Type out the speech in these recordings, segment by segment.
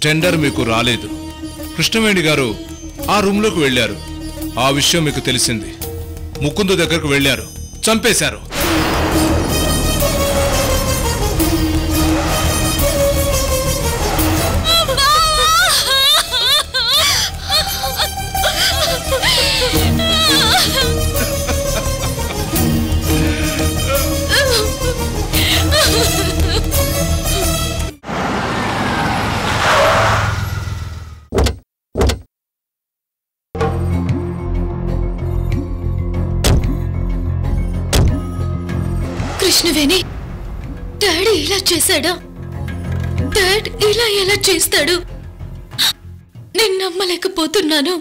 Tender మీకు రాలేదు. కృష్ణవేణి గారు ఆ రూమ్లోకి వెళ్ళారు. ఆ విషయం మీకు తెలిసింది. ముకుందు దగ్గరకు వెళ్ళారు, చంపేశారు. కృష్ణవేణి, డాడీ ఇలా చేశాడా? డాడ్ ఇలా ఎలా చేస్తాడు? నేను నమ్మలేకపోతున్నాను.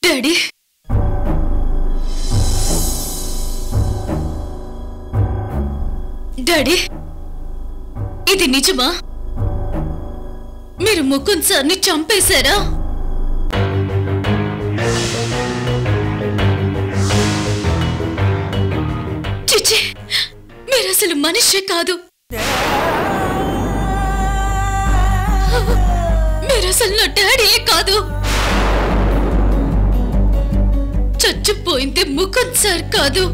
డాడీ, డాడీ, ఇది నిజమా? మీరు ముకుంద్ సార్ని చంపేశారా? చిచి, మీరు అసలు మనిషే కాదు. మీరు అసలు నా డాడీయే కాదు. చచ్చిపోయింది ముకుంద్ సార్ కాదు.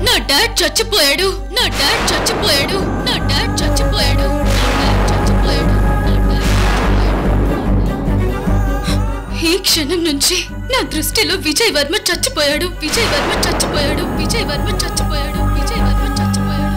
నా డాడ్ చచ్చిపోయాడు. నా డాడ్ చచ్చిపోయాడు. నా డాడ్ చచ్చిపోయాడు. ఈ క్షణం నుంచి నా దృష్టిలో విజయ్ వర్మ చచ్చిపోయాడు. విజయ్ వర్మ చచ్చిపోయాడు. విజయ్ వర్మ చచ్చిపోయాడు. విజయ్ వర్మ చచ్చిపోయాడు.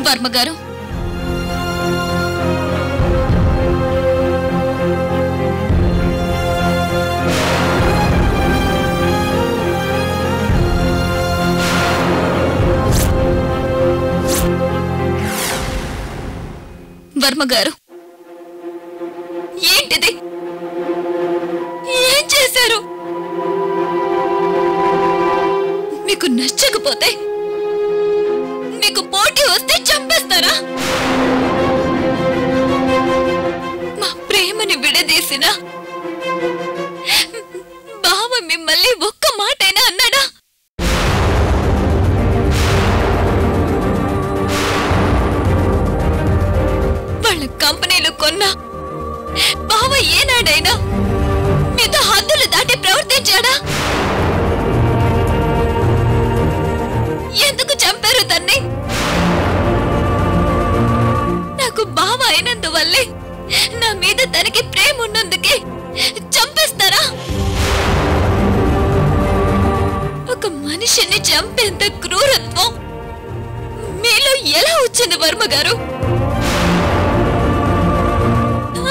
వర్మ గారు, వర్మ గారు, ఏంటిది? ఏం చేశారు? మీకు నచ్చకపోతే, మీకు పోటీ వస్తే చంపేస్తారా? మా ప్రేమని విడదీసిన బావ మిమ్మల్ని ఒక్క మాటైనా అన్నాడా? వాళ్ళ కంపెనీలు కొన్నా బావ ఏనాడైనా మీతో హద్దులు దాటి ప్రవర్తించాడా? ఎందుకు చంపారు తన్ని? నాకు బావ అయినందువల్లే, నా మీద తనకి ప్రేమ ఉన్నందుకే చంపేస్తారా? ఒక మనిషిని చంపేంత క్రూరత్వం మీలో ఎలా వచ్చింది వర్మ గారు?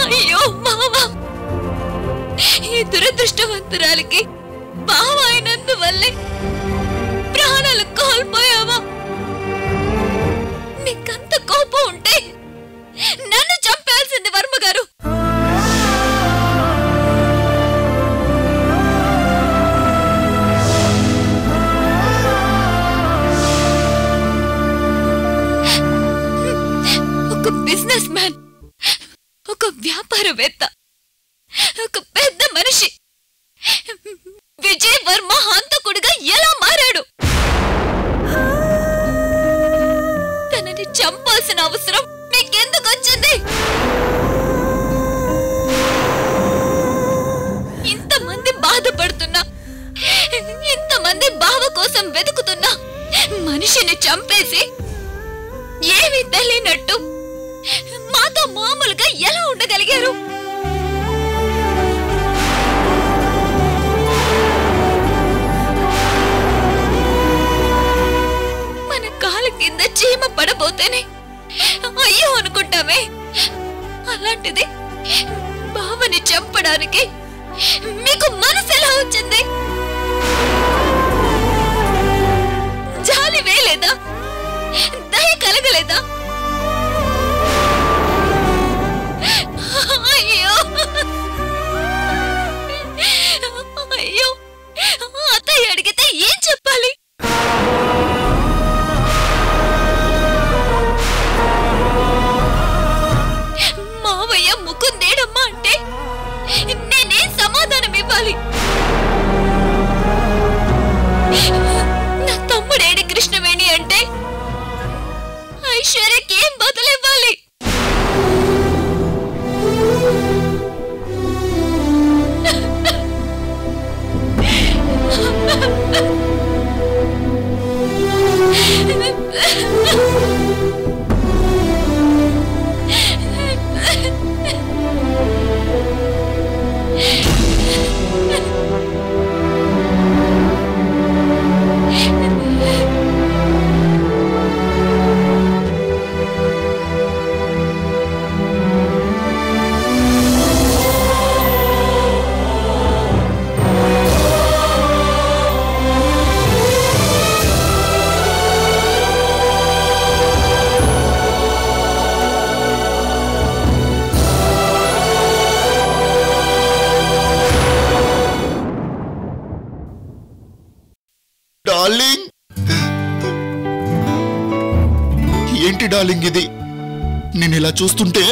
అయ్యో మావా, ఈ దురదృష్టవంతురాలికి బావ అయినందువల్లే ప్రాణాలు కోల్పోయావా? నీకంత కోపం ఉంటే నన్ను చంపాల్సింది వర్మ గారు. ఒక బిజినెస్ మ్యాన్, ఒక వ్యాపారవేత్త ఒక పెద్ద మనిషి విజయ్ వర్మ హంతకుడిగా ఎలా మారాడు? తనని చంపాల్సిన అవసరం మీకెందుకు వచ్చింది? ఇంతమంది బాధపడుతున్నా, ఇంతమంది బావ కోసం వెతుకుతున్నా మనిషిని చంపేసి ఏమీ తెలియనట్టు మాతో మామూలుగా ఎలా ఉండగలిగారు? మన కాళ్ళ కింద చీమ పడబోతేనే అయ్యో అనుకుంటామే, అలాంటిది బావని చంపడానికి మీకు మనసు ఎలా వచ్చింది? జాలి వేయలేదా? దయ కలగలేదా? అయ్యో అయ్యో, అత్తయ్య అడిగితే ఏం చెప్పాలి? మావయ్య ముకుందేడమ్మా అంటే నేనేం సమాధానం ఇవ్వాలి? నా తమ్ముడేడి కృష్ణవేణి అంటే ఐశ్వర్యకి ఏం బదులివ్వాలి? డార్లింగ్, ఏంటి డార్లింగ్ ఇది? నేను ఇలా చూస్తుంటే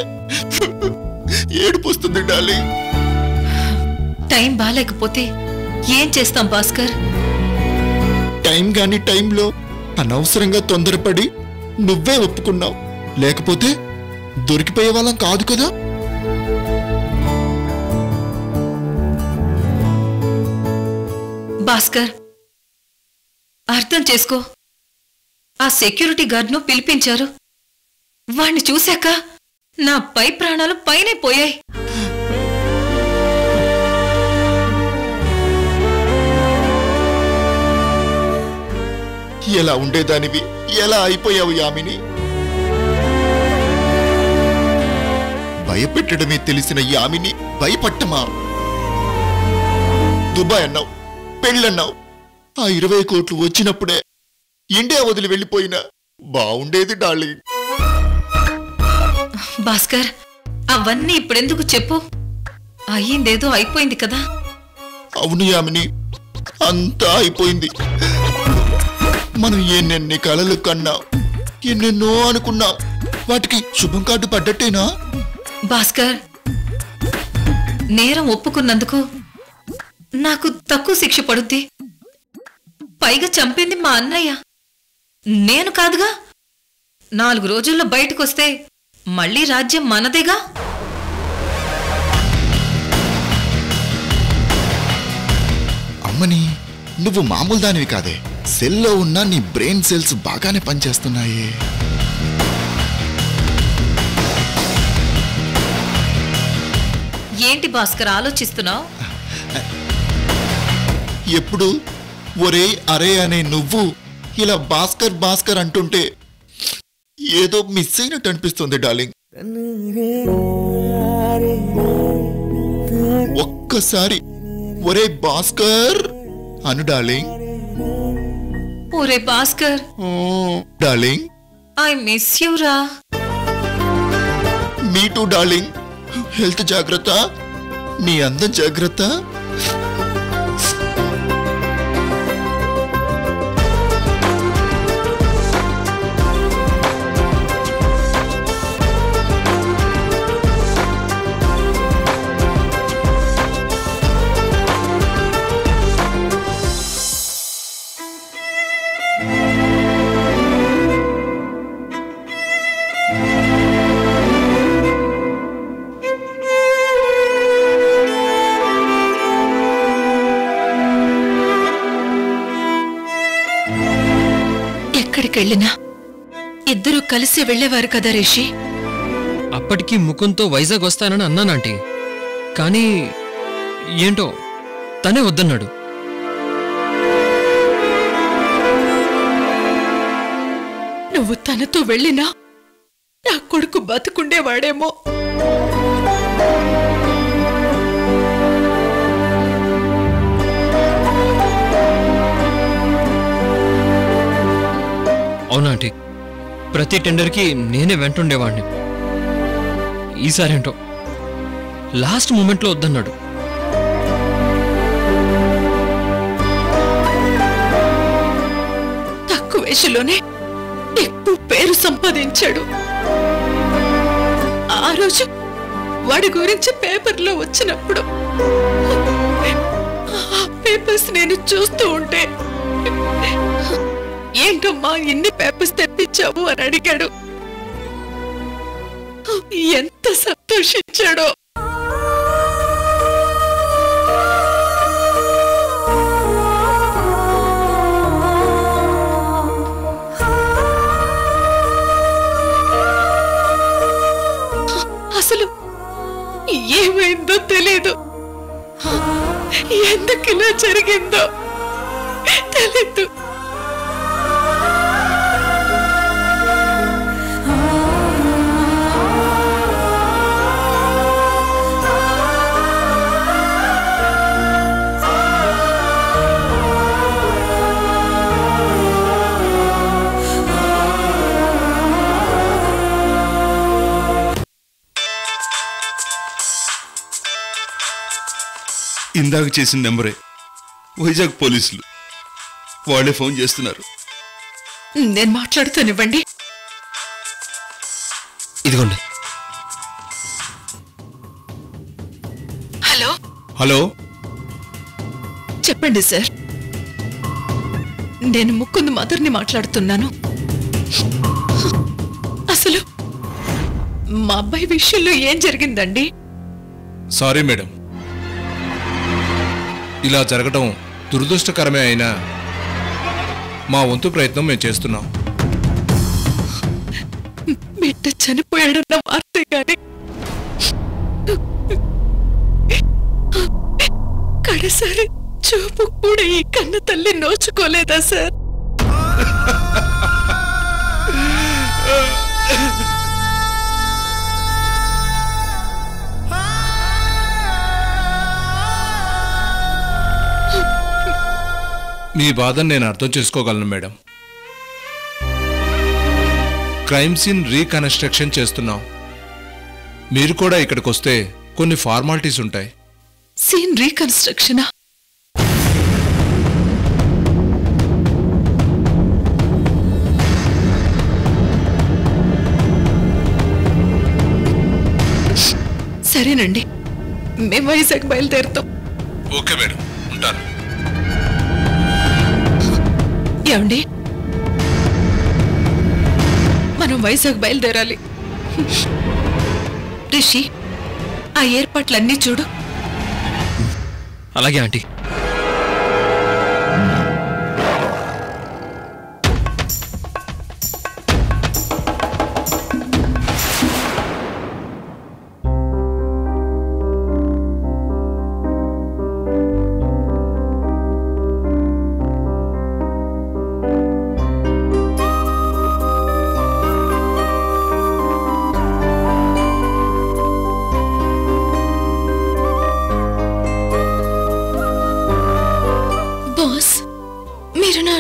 ఏడుపొస్తుంది డార్లింగ్. టైం బాలేకపోతే ఏం చేస్తాం భాస్కర్? టైం గాని టైంలో అనవసరంగా తొందరపడి నువ్వే ఒప్పుకున్నావు, లేకపోతే దొరికిపోయే వాళ్ళం కాదు కదా. భాస్కర్, అర్థం చేసుకో. ఆ సెక్యూరిటీ గార్డ్ను పిలిపించారు. వాణ్ణి చూశాక నా పై ప్రాణాలు పైనే పోయాయి. ఎలా ఉండేదానివి, ఎలా అయిపోయావు యామిని? భయపెట్టడమే తెలిసిన యామిని భయపట్టమా? దుబాయ్ అన్నావు, పెళ్ళన్నావు. ఆ 20 కోట్లు వచ్చినప్పుడే ఇండియా వదిలి వెళ్ళిపోయినా బాగుండేది డార్లింగ్. భాస్కర్, అవన్నీ ఇప్పుడెందుకు చెప్పు? అయ్యిందేదో అయిపోయింది కదా. అవును యామిని, అంతా అయిపోయింది. మనం ఎన్నెన్ని కలలు కన్నాం, ఎన్నెన్నో అనుకున్నాం. వాటికి శుభం కార్డు పడ్డట్టేనా? భాస్కర్, నేరం ఒప్పుకున్నందుకు నాకు తక్కువ శిక్ష పడుద్ది. పైగా చంపింది మా అన్నయ్య, నేను కాదుగా. 4 రోజుల్లో బయటకొస్తే మళ్ళీ రాజ్యం మనదేగా. అమ్మని, నువ్వు మామూలు దానివి కాదే. సెల్లో ఉన్న నీ బ్రెయిన్ సెల్స్ బాగానే పనిచేస్తున్నాయి. ఏంటి భాస్కర్ ఆలోచిస్తున్నావు? ఎప్పుడు ఒరే అరే అనే నువ్వు ఇలా భాస్కర్ భాస్కర్ అంటుంటే ఏదో మిస్ అయినట్టు అనిపిస్తుంది డార్లింగ్. ఒక్కసారి ఒరే భాస్కర్ అను డార్లింగ్. ఓరే Bhaskar, darling, I miss you రా. మీ టూ డార్లింగ్. హెల్త్ జాగ్రత్త, నీ అందం జాగ్రత్త. ఎక్కడికెళ్ళినా ఇద్దరూ కలిసి వెళ్లేవారు కదా రిషి. అప్పటికి ముకుంద్తో వైజాగ్ వస్తానని అన్నానంటీ. కానీ ఏంటో తనే వద్దన్నాడు. నువ్వు తనతో వెళ్ళినా నా కొడుకు బతుకుండేవాడేమో. అవునాంటీ, ప్రతి టెండర్కి నేనే వెంటుండేవాడిని. ఈసారేంటో లాస్ట్ మూమెంట్లో వద్దన్నాడు. తక్కువ వయసులోనే ఎక్కువ పేరు సంపాదించాడు. ఆ రోజు వాడి గురించి పేపర్లో వచ్చినప్పుడు ఆ పేపర్స్ నేను చూస్తూ ఉంటే, ఏంటమ్మా ఇన్ని పేపర్స్ తెప్పించావు అని అడిగాడు. ఎంత సంతోషించాడో. అసలు ఏమైందో తెలీదు, ఎందుకు ఇలా జరిగిందో తెలీదు. ఇందాక చేసిన నెంబరే వైజాగ్ పోలీసులు. వాళ్ళే ఫోన్ చేస్తున్నారు. నేను మాట్లాడుతానివ్వండి. ఇదిగోండి. హలో హలో, చెప్పండి సార్. నేను ముకుంద్ మదర్ని మాట్లాడుతున్నాను. అసలు మా అబ్బాయి విషయంలో ఏం జరిగిందండి? సారీ మేడం, ఇలా జరగటం దురదృష్టకరమే అయినా మా వంతు ప్రయత్నం మేము చేస్తున్నాం. బిడ్డ చనిపోయాడన్న వార్తే గాని కడసారి చూపు కూడా ఈ కన్న తల్లి నోచుకోలేదా సార్? మీ బాధను నేను అర్థం చేసుకోగలను మేడం. క్రైమ్ సీన్ రీకన్స్ట్రక్షన్ చేస్తున్నాం. మీరు కూడా ఇక్కడికి వస్తే కొన్ని ఫార్మాలిటీస్ ఉంటాయి. సీన్ రీకన్స్ట్రక్షనా? సరేనండి, మేము వైజాగ్ బయలుదేరుతాం. ఓకే మేడం, ఉంటాను. ఏమండి, మనం వైజాగ్ బయలుదేరాలి. రిషి, ఆ ఏర్పాట్లన్నీ చూడు. అలాగే ఆంటీ.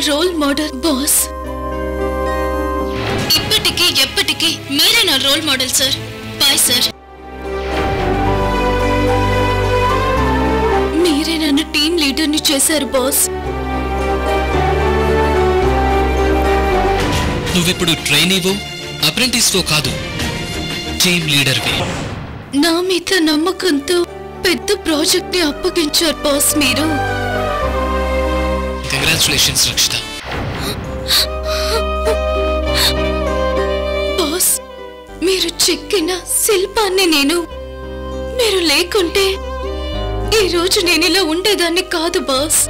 Role model boss. ఇప్పటికీ ఎప్పటికీ మీరే నా role model sir. Bye sir. మీరే నన్ను టీం లీడర్ని చేశారు బాస్. నువ్విప్పుడు ట్రైనీవో అప్రెంటిస్వో కాదు, టీం లీడర్వి. నా మీద నమ్మకంతో పెద్ద ప్రాజెక్ట్ ని అప్పగించారు బాస్ మీరు. కంగ్రాచులేషన్స్ రక్షిత. బాస్, మీరు చెక్కిన శిల్పాన్ని నేను. మీరు లేకుంటే ఈ రోజు నేను ఇలా ఉండేదాన్ని కాదు బాస్.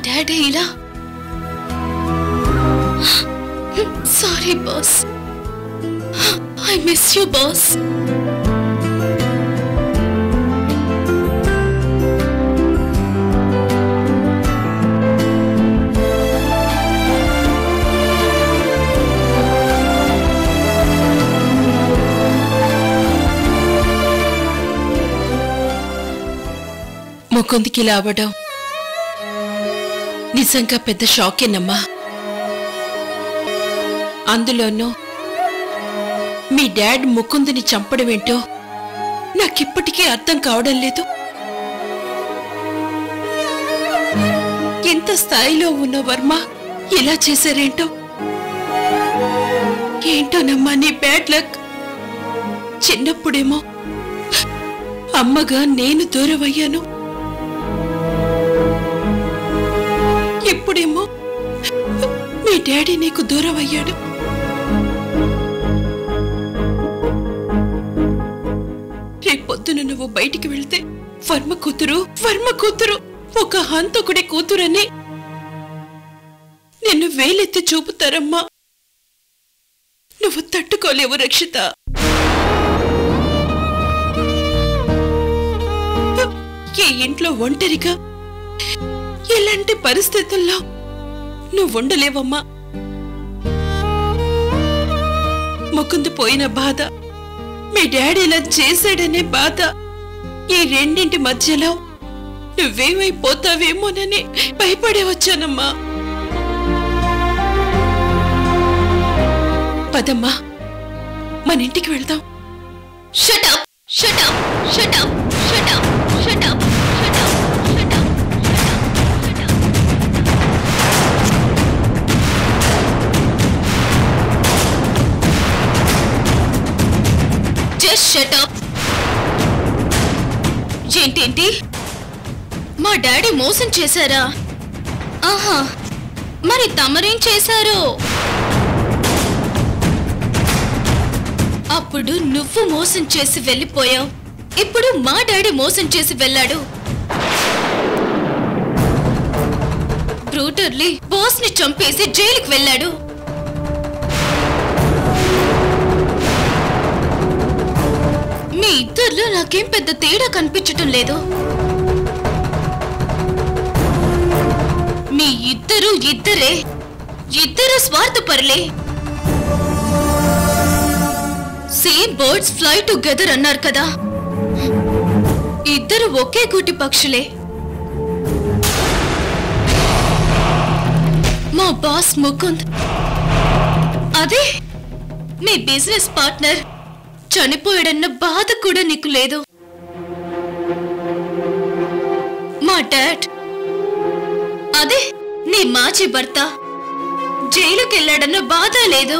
డాడీ ఇలా. Sorry boss, I miss you boss. ముకుందికి ఇలా అవ్వడం నిజంగా పెద్ద షాకేనమ్మా. అందులోనూ మీ డాడ్ ముకుందుని చంపడమేంటో నాకిప్పటికీ అర్థం కావడం లేదు. ఎంత స్థాయిలో ఉన్న వర్మ ఇలా చేశారేంటో. ఏంటోనమ్మా నీ బ్యాడ్ లక్. చిన్నప్పుడేమో అమ్మగా నేను దూరమయ్యాను, ఇప్పుడేమో మీ డాడీ నీకు దూరం అయ్యాడు. రేపొద్దున నువ్వు బయటికి వెళ్తే వర్మ కూతురు ఒక హంతకుడి కూతురని నిన్ను వేలెత్తి చూపుతారమ్మా. నువ్వు తట్టుకోలేవు రక్షిత. ఈ ఇంట్లో ఒంటరిగా ఇలాంటి పరిస్థితుల్లో నువ్వు ఉండలేవమ్మా. ముకుందు పోయిన బాధ, మీ డాడీ ఇలా చేశాడనే బాధ, ఈ రెండింటి మధ్యలో నువ్వేమైపోతావేమోనని భయపడే వచ్చానమ్మా. పదమ్మా, మన ఇంటికి వెళ్దాం. Shut up, shut up, shut up, shut up, shut up, shut up, shut up. Just shut up. ఏంటేంటి, మా డాడీ మోసం చేశారా? ఆహా, మరి తమరేం చేశారో? అప్పుడు నువ్వు మోసం చేసి వెళ్ళిపోయావు, ఇప్పుడు మా డాడీ మోసం చేసి వెళ్ళాడు. బ్రూటర్లీ బాస్ ని చంపేసి జైలుకి వెళ్ళాడు. మీ ఇద్దరిలో నాకేం పెద్ద తేడా కనిపించటం లేదు. మీ ఇద్దరు స్వార్థపరులే. సేమ్ బర్డ్స్ ఫ్లై టుగెదర్ అన్నారు కదా, ఇద్దరు ఒకే గూటి పక్షులే. మా బాస్ ముకుంద్, అదే మీ బిజినెస్ పార్ట్నర్ చనిపోయాడన్న బాధ కూడా నీకు లేదు. మా డాడ్, అదే నీ మాజీ భర్త జైలుకెళ్ళాడన్న బాధ లేదు.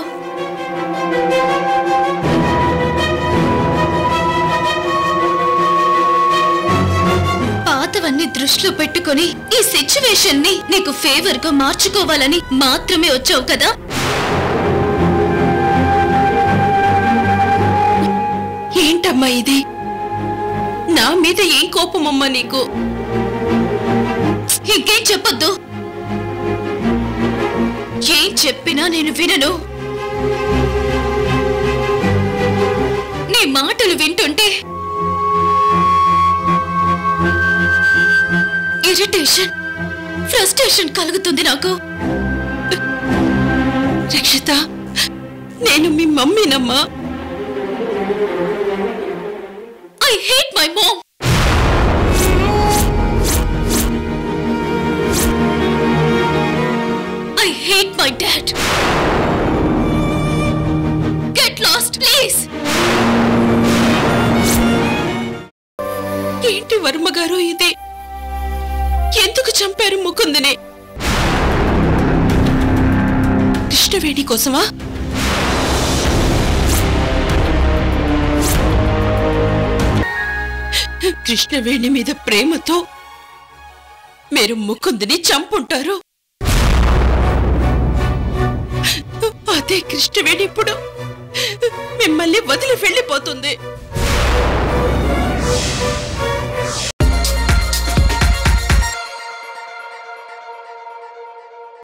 పాతవన్నీ దృష్టిలో పెట్టుకొని ఈ సిచ్యువేషన్ ని నీకు ఫేవర్ గా మార్చుకోవాలని మాత్రమే వచ్చావు కదా. ఏంటమ్మా ఇది? నా మీద ఏం కోపమమ్మా నీకు? ఇంకేం చెప్పొద్దు. ఏం చెప్పినా నేను వినను. నీ మాటలు వింటుంటే ఇరిటేషన్, ఫ్రస్ట్రేషన్ కలుగుతుంది నాకు. రక్షిత, నేను మీ మమ్మీనమ్మా. I hate my mom. I hate my dad. Get lost, please. ఏంటి వర్మ గారు ఇది? ఎందుకు చంపారు ముకుందునే? కృష్ణవేణి కోసమా? కృష్ణవేణి మీద ప్రేమతో మీరు ముకుందుని చంపుంటారు. అదే కృష్ణవేణి ఇప్పుడు మిమ్మల్ని వదిలి వెళ్ళిపోతుంది.